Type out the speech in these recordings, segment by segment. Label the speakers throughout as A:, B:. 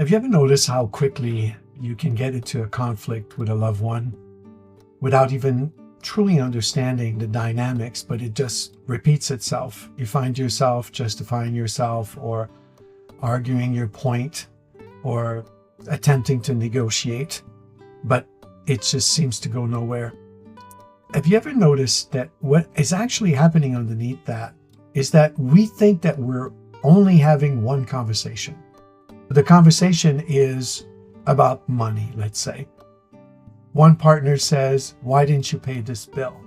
A: Have you ever noticed how quickly you can get into a conflict with a loved one without even truly understanding the dynamics, but it just repeats itself? You find yourself justifying yourself or arguing your point or attempting to negotiate, but it just seems to go nowhere. Have you ever noticed that what is actually happening underneath that is that we think that we're only having one conversation? The conversation is about money, let's say. One partner says, "Why didn't you pay this bill?"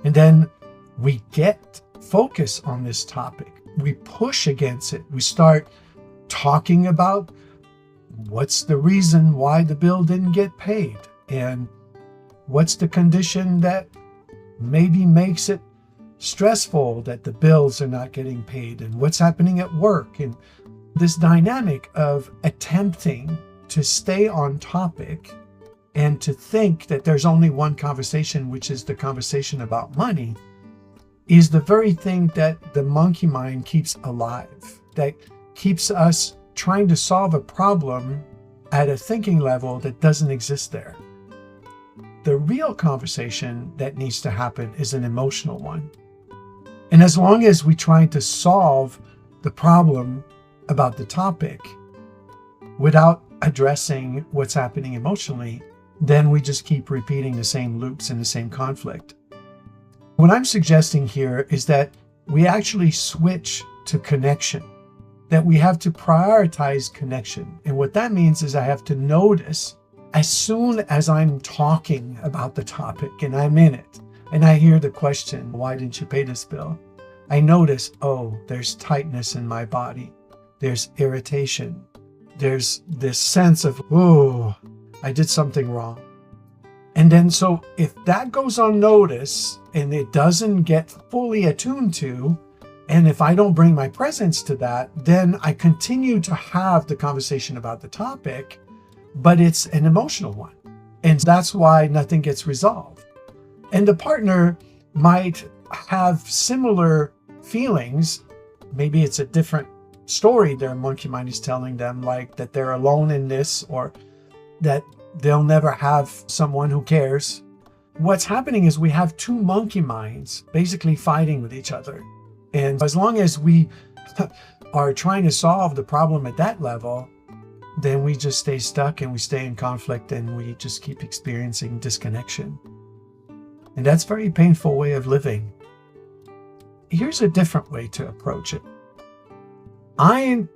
A: And then we get focus on this topic. We push against it. We start talking about what's the reason why the bill didn't get paid, and what's the condition that maybe makes it stressful that the bills are not getting paid, and what's happening at work. And this dynamic of attempting to stay on topic and to think that there's only one conversation, which is the conversation about money, is the very thing that the monkey mind keeps alive, that keeps us trying to solve a problem at a thinking level that doesn't exist there. The real conversation that needs to happen is an emotional one. And as long as we try to solve the problem about the topic without addressing what's happening emotionally, then we just keep repeating the same loops and the same conflict. What I'm suggesting here is that we actually switch to connection, that we have to prioritize connection. And what that means is I have to notice as soon as I'm talking about the topic and I'm in it, and I hear the question, "Why didn't you pay this bill?" I notice, oh, there's tightness in my body. There's irritation. There's this sense of, oh, I did something wrong. And then so if that goes unnoticed and it doesn't get fully attuned to, and if I don't bring my presence to that, then I continue to have the conversation about the topic, but it's an emotional one. And that's why nothing gets resolved. And the partner might have similar feelings. Maybe it's a different story their monkey mind is telling them, like that they're alone in this, or that they'll never have someone who cares. What's happening is we have two monkey minds basically fighting with each other. And as long as we are trying to solve the problem at that level, then we just stay stuck and we stay in conflict and we just keep experiencing disconnection. And that's a very painful way of living. Here's a different way to approach it. I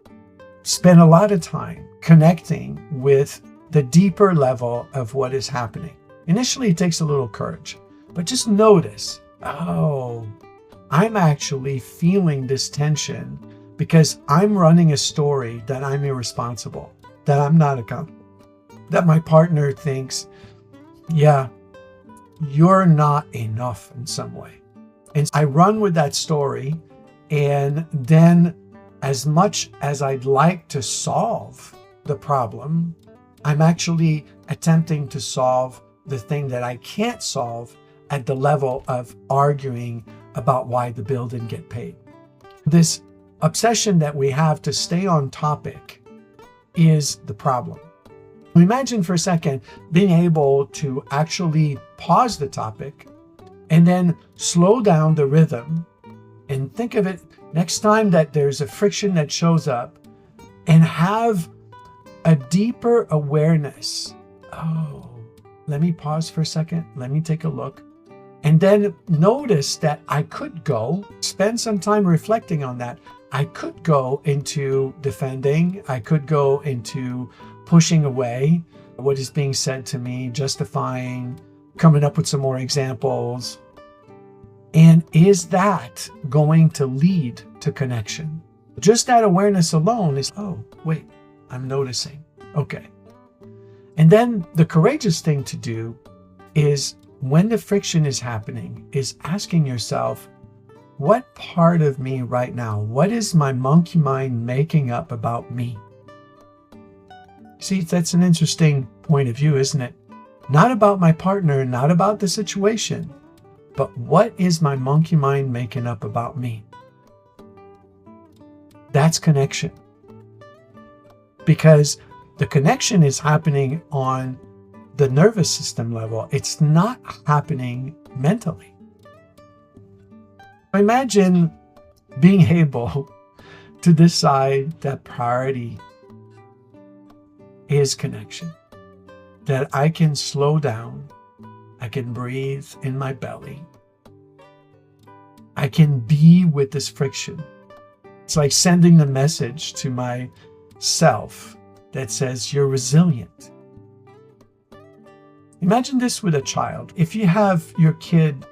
A: spend a lot of time connecting with the deeper level of what is happening. Initially, it takes a little courage, but just notice, oh, I'm actually feeling this tension because I'm running a story that I'm irresponsible, that I'm not accountable, that my partner thinks, yeah, you're not enough in some way. And I run with that story, and then as much as I'd like to solve the problem, I'm actually attempting to solve the thing that I can't solve at the level of arguing about why the bill didn't get paid. This obsession that we have to stay on topic is the problem. Imagine for a second being able to actually pause the topic and then slow down the rhythm and think of it next time that there's a friction that shows up, and have a deeper awareness. Oh, let me pause for a second. Let me take a look. And then notice that I could go, spend some time reflecting on that. I could go into defending. I could go into pushing away what is being said to me, justifying, coming up with some more examples. And is that going to lead to connection? Just that awareness alone is, oh, wait, I'm noticing. Okay. And then the courageous thing to do is, when the friction is happening, is asking yourself, what part of me right now, what is my monkey mind making up about me? See, that's an interesting point of view, isn't it? Not about my partner, not about the situation, but what is my monkey mind making up about me? That's connection. because the connection is happening on the nervous system level. It's not happening mentally. Imagine being able to decide that priority is connection, that I can slow down, I can breathe in my belly, I can be with this friction. It's like sending the message to myself that says, you're resilient. Imagine this with a child. If you have your kid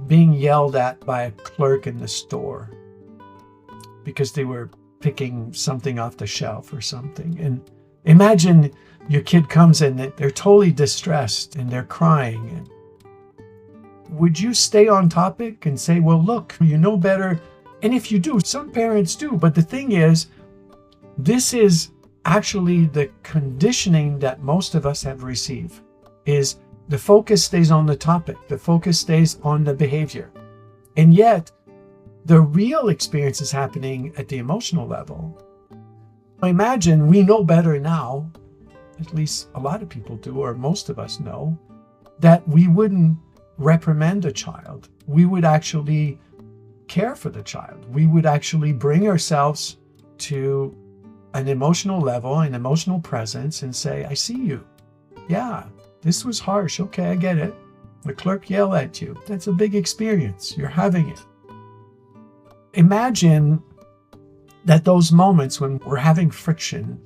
A: being yelled at by a clerk in the store because they were picking something off the shelf or something, and imagine your kid comes in and they're totally distressed and they're crying. And would you stay on topic and say, well, look, you know better? And if you do, some parents do. But the thing is, this is actually the conditioning that most of us have received, is the focus stays on the topic. The focus stays on the behavior. And yet, the real experience is happening at the emotional level. Imagine we know better now, at least a lot of people do, or most of us know, that we wouldn't reprimand a child. We would actually care for the child. We would actually bring ourselves to an emotional level, an emotional presence, and say, I see you. Yeah, this was harsh. Okay, I get it. The clerk yelled at you. That's a big experience. You're having it. Imagine that those moments when we're having friction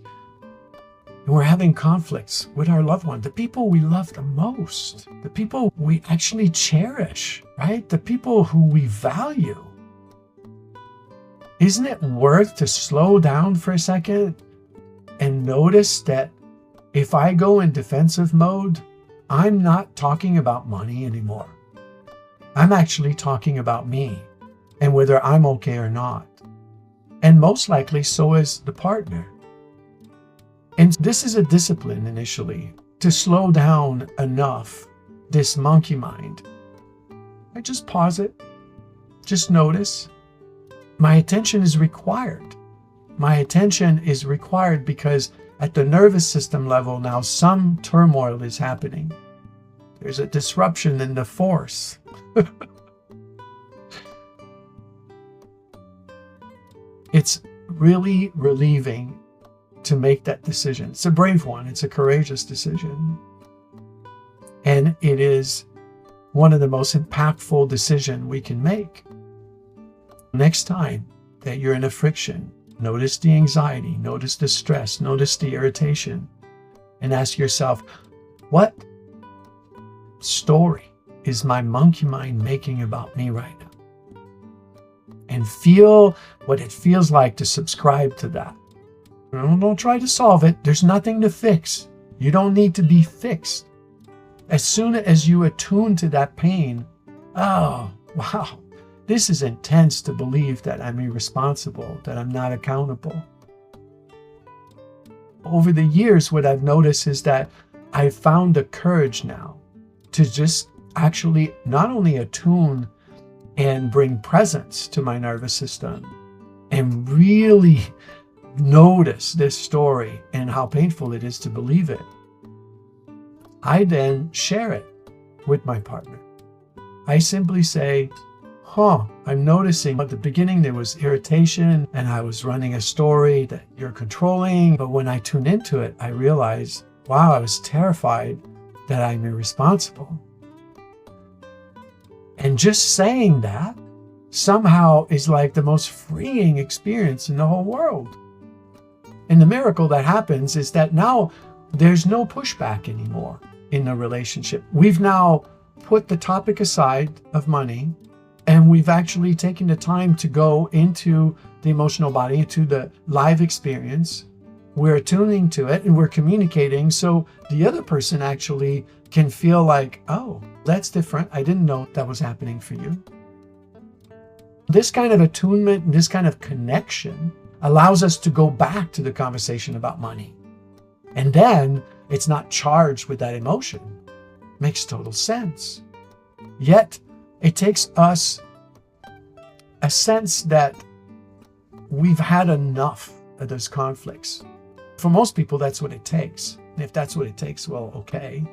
A: and we're having conflicts with our loved one, the people we love the most, the people we actually cherish, right? The people who we value. Isn't it worth to slow down for a second and notice that if I go in defensive mode, I'm not talking about money anymore. I'm actually talking about me and whether I'm okay or not. And most likely, so is the partner. And this is a discipline initially, to slow down enough this monkey mind. I just pause it, just notice. My attention is required. My attention is required because at the nervous system level now, some turmoil is happening. There's a disruption in the force. It's really relieving to make that decision. It's a brave one. It's a courageous decision. And it is one of the most impactful decisions we can make. Next time that you're in a friction, notice the anxiety, notice the stress, notice the irritation, and ask yourself, what story is my monkey mind making about me right now? And feel what it feels like to subscribe to that. Don't try to solve it. There's nothing to fix. You don't need to be fixed. As soon as you attune to that pain, oh, wow, this is intense to believe that I'm irresponsible, that I'm not accountable. Over the years, what I've noticed is that I've found the courage now to just actually not only attune and bring presence to my nervous system and really notice this story and how painful it is to believe it. I then share it with my partner. I simply say, I'm noticing at the beginning there was irritation and I was running a story that you're controlling. But when I tune into it, I realized, wow, I was terrified that I'm irresponsible. And just saying that somehow is like the most freeing experience in the whole world. And the miracle that happens is that now there's no pushback anymore in the relationship. We've now put the topic aside of money, and we've actually taken the time to go into the emotional body, into the live experience. We're attuning to it and we're communicating so the other person actually can feel like, oh, that's different. I didn't know that was happening for you. This kind of attunement and this kind of connection allows us to go back to the conversation about money. And then it's not charged with that emotion. Makes total sense. Yet it takes us a sense that we've had enough of those conflicts. For most people, that's what it takes. And if that's what it takes, well, okay.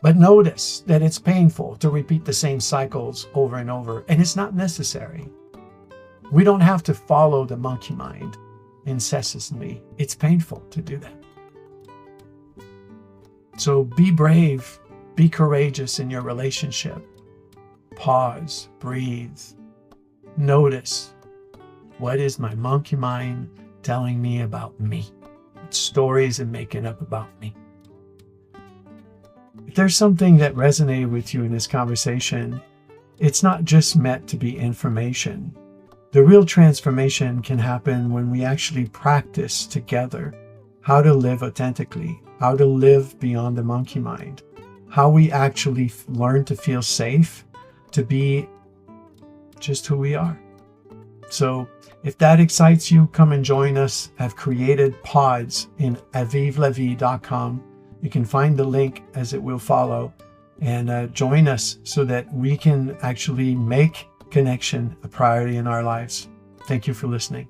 A: But notice that it's painful to repeat the same cycles over and over, and it's not necessary. We don't have to follow the monkey mind incessantly. It's painful to do that. So be brave, be courageous in your relationship. Pause, breathe, notice, what is my monkey mind telling me about me? What stories am I making up about me? If there's something that resonated with you in this conversation, it's not just meant to be information. The real transformation can happen when we actually practice together how to live authentically, how to live beyond the monkey mind, how we actually learn to feel safe, to be just who we are. So if that excites you, come and join us. I've created pods in avivlavie.com. You can find the link as it will follow, and join us so that we can actually make connection a priority in our lives. Thank you for listening.